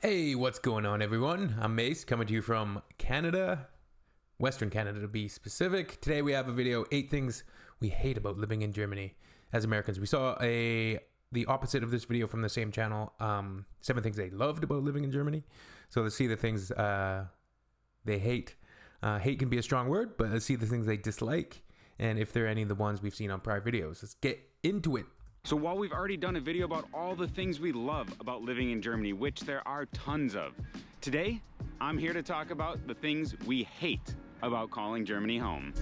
Hey, what's going on, everyone? I'm Mace, coming to you from Canada, Western Canada to be specific. Today we have a video, 8 things we hate about living in Germany as Americans. We saw the opposite of this video from the same channel, 7 things they loved about living in Germany. So let's see the things they hate. Hate can be a strong word, but let's see the things they dislike, and if there are any of the ones we've seen on prior videos. Let's get into it. So while we've already done a video about all the things we love about living in Germany, which there are tons of, today I'm here to talk about the things we hate about calling Germany home.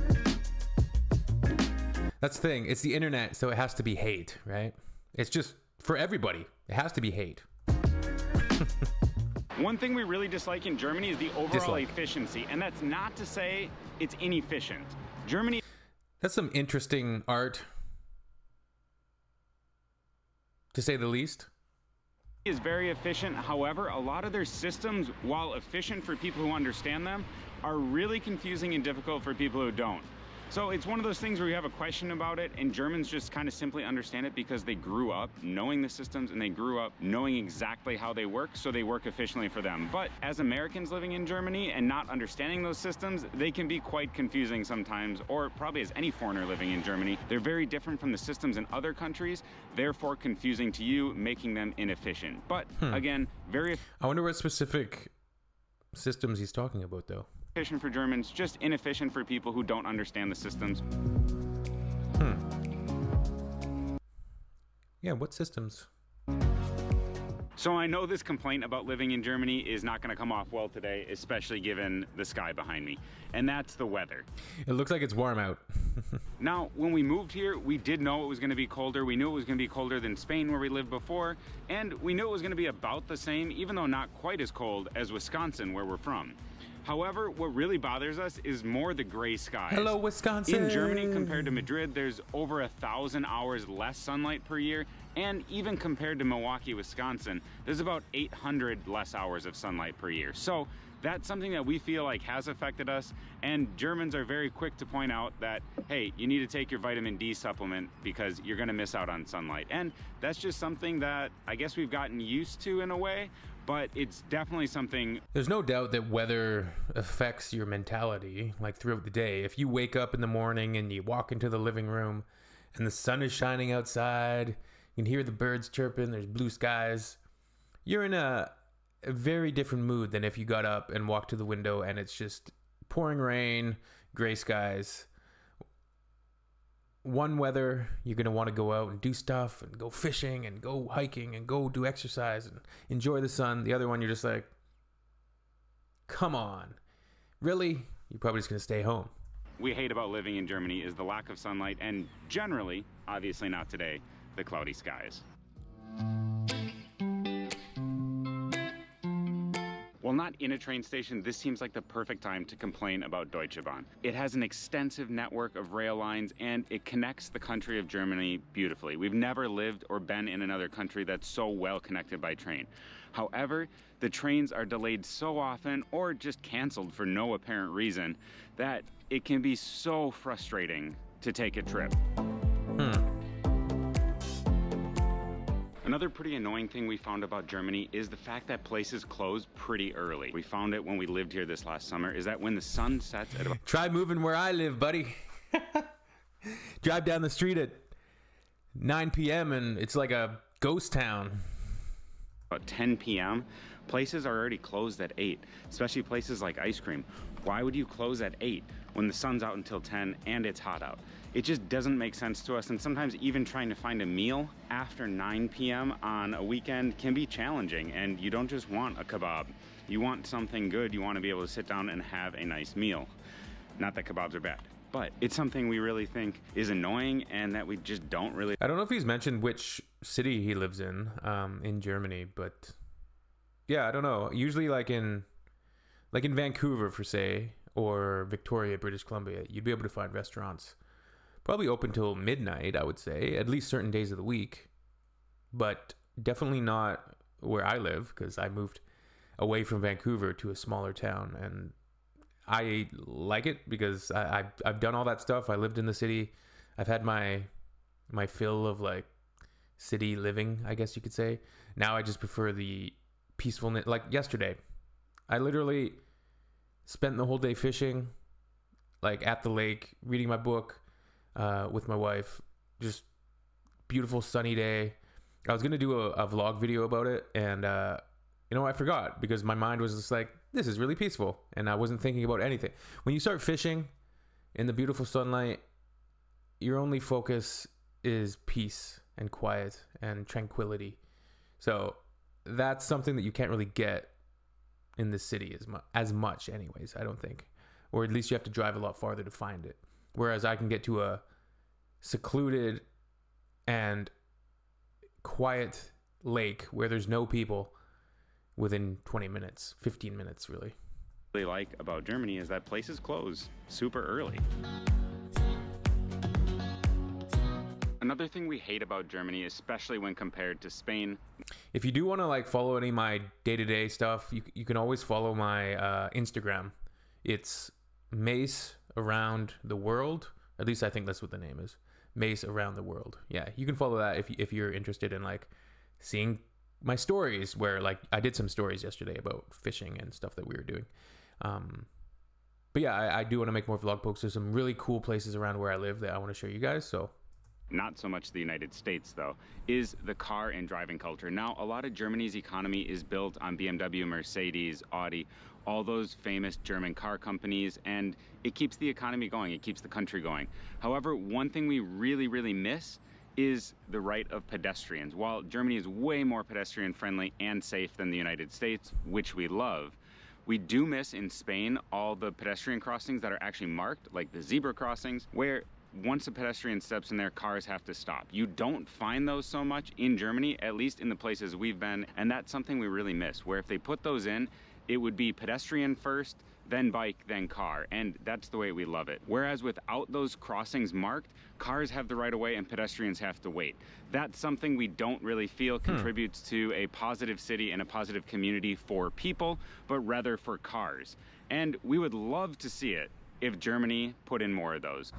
That's the thing, it's the internet, so it has to be hate, right? It's just for everybody, it has to be hate. One thing we really dislike in Germany is the overall efficiency, and that's not to say it's inefficient. Germany... That's some interesting art, to say the least. Is very efficient. However, a lot of their systems, while efficient for people who understand them, are really confusing and difficult for people who don't. So it's one of those things where you have a question about it, and Germans just kind of simply understand it because they grew up knowing the systems and they grew up knowing exactly how they work, so they work efficiently for them. But as Americans living in Germany and not understanding those systems, they can be quite confusing sometimes, or probably as any foreigner living in Germany. They're very different from the systems in other countries, therefore confusing to you, making them inefficient. But again, very... I wonder what specific systems he's talking about, though. Efficient for Germans, just inefficient for people who don't understand the systems. Yeah, what systems? So I know this complaint about living in Germany is not going to come off well today, especially given the sky behind me, and that's the weather. It looks like it's warm out. Now, when we moved here, we did know it was going to be colder. We knew it was going to be colder than Spain, where we lived before, and we knew it was going to be about the same, even though not quite as cold as Wisconsin, where we're from. However, what really bothers us is more the gray skies. Hello, Wisconsin! In Germany, compared to Madrid, there's over 1,000 hours less sunlight per year, and even compared to Milwaukee, Wisconsin, there's about 800 less hours of sunlight per year. So that's something that we feel like has affected us, and Germans are very quick to point out that, hey, you need to take your vitamin D supplement because you're gonna miss out on sunlight. And that's just something that I guess we've gotten used to in a way, but it's definitely something... There's no doubt that weather affects your mentality, like throughout the day. If you wake up in the morning and you walk into the living room and the sun is shining outside, you can hear the birds chirping, there's blue skies, you're in a very different mood than if you got up and walked to the window and it's just pouring rain, gray skies. One weather, you're going to want to go out and do stuff and go fishing and go hiking and go do exercise and enjoy the sun. The other one, you're just like, come on, really? You're probably just going to stay home. We hate about living in Germany is the lack of sunlight and generally, obviously not today, the cloudy skies. While not in a train station, this seems like the perfect time to complain about Deutsche Bahn. It has an extensive network of rail lines and it connects the country of Germany beautifully. We've never lived or been in another country that's so well connected by train. However, the trains are delayed so often or just canceled for no apparent reason that it can be so frustrating to take a trip. Another pretty annoying thing we found about Germany is the fact that places close pretty early. We found it when we lived here this last summer, is that when the sun sets at about... Try moving where I live, buddy. Drive down the street at 9 p.m. and it's like a ghost town. About 10 p.m., places are already closed at 8, especially places like ice cream. Why would you close at 8 when the sun's out until 10 and it's hot out? It just doesn't make sense to us, and sometimes even trying to find a meal after 9 p.m. on a weekend can be challenging, and you don't just want a kebab. You want something good. You want to be able to sit down and have a nice meal. Not that kebabs are bad, but it's something we really think is annoying and that we just don't really... I don't know if he's mentioned which city he lives in Germany, but yeah, I don't know. Usually like in Vancouver, for say, or Victoria, British Columbia, you'd be able to find restaurants probably open till midnight, I would say, at least certain days of the week, but definitely not where I live, because I moved away from Vancouver to a smaller town, and I like it because I've done all that stuff. I lived in the city. I've had my fill of like city living, I guess you could say. Now I just prefer the peacefulness. Like yesterday, I literally spent the whole day fishing, like at the lake, reading my book with my wife. Just beautiful sunny day. I was gonna do a vlog video about it, and I forgot because my mind was just like, this is really peaceful, and I wasn't thinking about anything. When you start fishing in the beautiful sunlight, your only focus is peace and quiet and tranquility. So that's something that you can't really get in the city as much anyways, I don't think. Or at least you have to drive a lot farther to find it. Whereas I can get to a secluded and quiet lake where there's no people within 20 minutes, 15 minutes really. What I like about Germany is that places close super early. Another thing we hate about Germany, especially when compared to Spain. If you do want to like follow any of my day-to-day stuff, you can always follow my Instagram. It's Mace Around the World. At least I think that's what the name is. Mace Around the World. Yeah, you can follow that if you're interested in like seeing my stories, where like I did some stories yesterday about fishing and stuff that we were doing. But yeah, I do want to make more vlog posts. There's some really cool places around where I live that I want to show you guys. So not so much the United States though, is the car and driving culture. Now, a lot of Germany's economy is built on BMW, Mercedes, Audi, all those famous German car companies, and it keeps the economy going, it keeps the country going. However, one thing we really, really miss is the right of pedestrians. While Germany is way more pedestrian friendly and safe than the United States, which we love, we do miss in Spain all the pedestrian crossings that are actually marked, like the zebra crossings, where once a pedestrian steps in there, cars have to stop. You don't find those so much in Germany, at least in the places we've been, and that's something we really miss, where if they put those in, it would be pedestrian first, then bike, then car, and that's the way we love it. Whereas without those crossings marked, cars have the right of way and pedestrians have to wait. That's something we don't really feel contributes to a positive city and a positive community for people, but rather for cars. And we would love to see it if Germany put in more of those.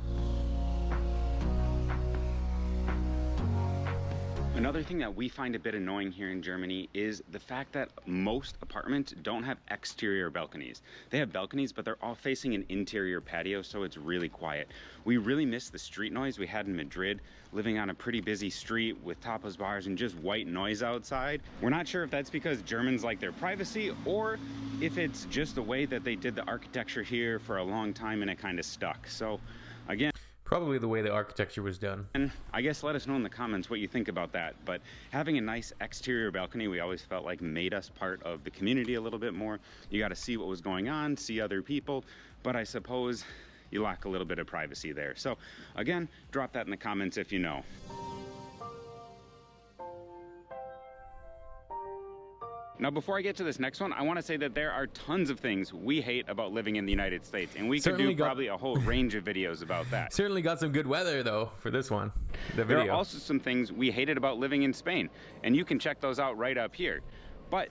Another thing that we find a bit annoying here in Germany is the fact that most apartments don't have exterior balconies. They have balconies, but they're all facing an interior patio, so it's really quiet. We really miss the street noise we had in Madrid, living on a pretty busy street with tapas bars and just white noise outside. We're not sure if that's because Germans like their privacy or if it's just the way that they did the architecture here for a long time and it kind of stuck. So again, probably the way the architecture was done. And I guess let us know in the comments what you think about that. But having a nice exterior balcony, we always felt like made us part of the community a little bit more. You got to see what was going on, see other people, but I suppose you lack a little bit of privacy there. So again, drop that in the comments if you know. Now, before I get to this next one, I want to say that there are tons of things we hate about living in the United States, and we could do probably a whole range of videos about that. Certainly got some good weather, though, for this one, the video. video. There are also some things we hated about living in Spain, and you can check those out right up here. But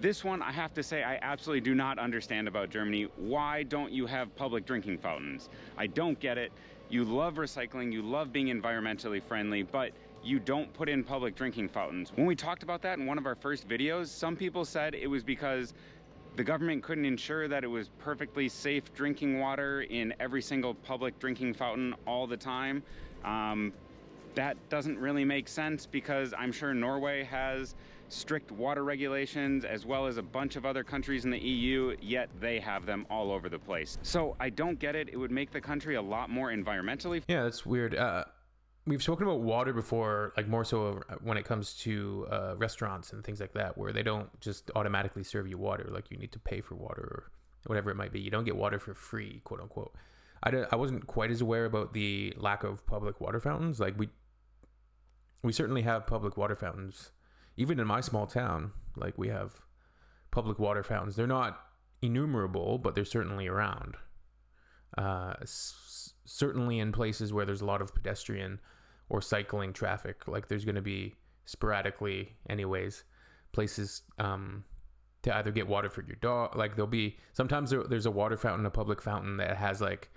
this one, I have to say, I absolutely do not understand about Germany. Why don't you have public drinking fountains? I don't get it. You love recycling, you love being environmentally friendly, but you don't put in public drinking fountains. When we talked about that in one of our first videos, some people said it was because the government couldn't ensure that it was perfectly safe drinking water in every single public drinking fountain all the time. That doesn't really make sense because I'm sure Norway has strict water regulations as well as a bunch of other countries in the EU, yet they have them all over the place. So I don't get it. It would make the country a lot more environmentally. Yeah, that's weird. We've spoken about water before, like more so when it comes to restaurants and things like that, where they don't just automatically serve you water. Like you need to pay for water or whatever it might be. You don't get water for free, quote unquote. I wasn't quite as aware about the lack of public water fountains. Like we certainly have public water fountains. Even in my small town, like we have public water fountains. They're not innumerable, but they're certainly around. Certainly in places where there's a lot of pedestrian or cycling traffic, like there's going to be sporadically anyways places to either get water for your dog. Like there'll be sometimes there's a water fountain, a public fountain that has like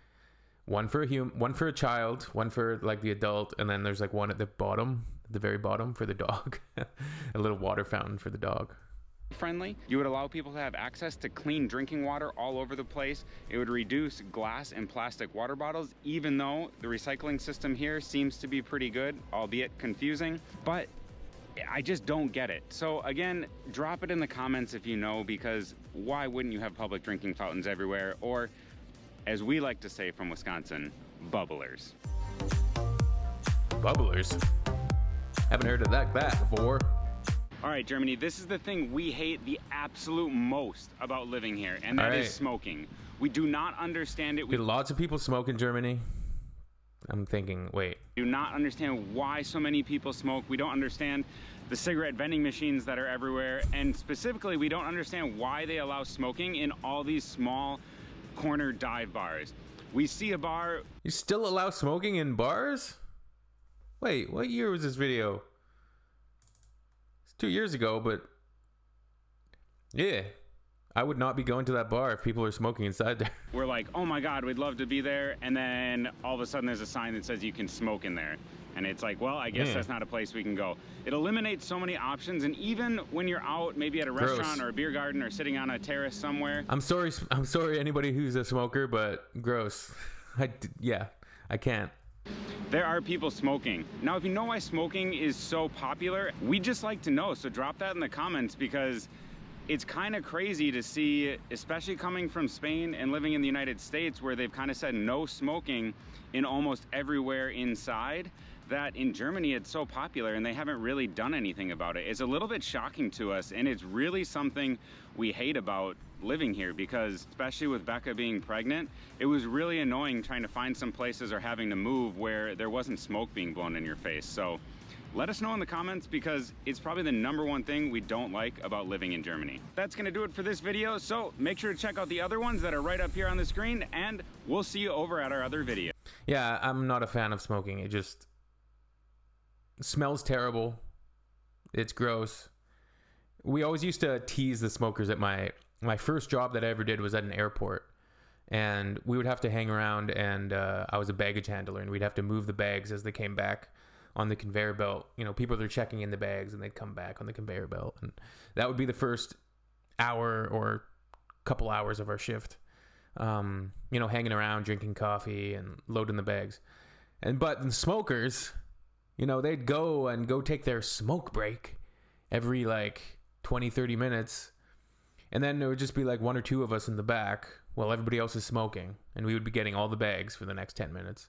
one for a child, one for like the adult, and then there's like one at the bottom, the very bottom for the dog. A little water fountain for the dog. friendly. You would allow people to have access to clean drinking water all over the place. It would reduce glass and plastic water bottles, even though the recycling system here seems to be pretty good, albeit confusing. But I just don't get it. So again, drop it in the comments if you know, because why wouldn't you have public drinking fountains everywhere? Or, as we like to say from Wisconsin, bubblers. Bubblers? Haven't heard of that before. All right, Germany, this is the thing we hate the absolute most about living here, and that is smoking. We do not understand it. Did lots of people smoke in Germany? I'm thinking, wait. We do not understand why so many people smoke. We don't understand the cigarette vending machines that are everywhere, and specifically, we don't understand why they allow smoking in all these small corner dive bars. We see a bar. You still allow smoking in bars? Wait, what year was this video? 2 years ago, but yeah, I would not be going to that bar if people are smoking inside there. We're like, oh my God, we'd love to be there. And then all of a sudden there's a sign that says you can smoke in there. And it's like, well, I guess that's not a place we can go. It eliminates so many options. And even when you're out, maybe at a restaurant or a beer garden or sitting on a terrace somewhere. I'm sorry anybody who's a smoker, but gross. Yeah, I can't. There are people smoking. Now, if you know why smoking is so popular, we'd just like to know. So drop that in the comments, because it's kind of crazy to see, especially coming from Spain and living in the United States, where they've kind of said no smoking in almost everywhere inside, that in Germany it's so popular and they haven't really done anything about it. It's a little bit shocking to us, and it's really something we hate about living here, because especially with Becca being pregnant, it was really annoying trying to find some places or having to move where there wasn't smoke being blown in your face. So let us know in the comments, because it's probably the #1 thing we don't like about living in Germany. That's gonna do it for this video, so make sure to check out the other ones that are right up here on the screen, and we'll see you over at our other video. Yeah, I'm not a fan of smoking. It just smells terrible. It's gross. We always used to tease the smokers at my first job that I ever did was at an airport, and we would have to hang around, and I was a baggage handler, and we'd have to move the bags as they came back on the conveyor belt. You know, people are checking in the bags and they'd come back on the conveyor belt, and that would be the first hour or couple hours of our shift. You know, hanging around, drinking coffee and loading the bags. But the smokers, you know, they'd go take their smoke break every like 20-30 minutes. And then there would just be like 1 or 2 of us in the back while everybody else is smoking. And we would be getting all the bags for the next 10 minutes.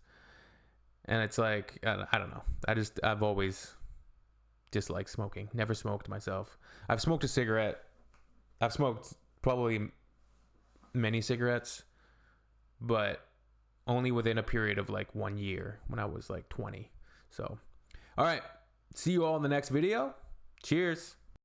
And it's like, I don't know. I've always disliked smoking. Never smoked myself. I've smoked a cigarette. I've smoked probably many cigarettes, but only within a period of like 1 year when I was like 20. So, all right. See you all in the next video. Cheers.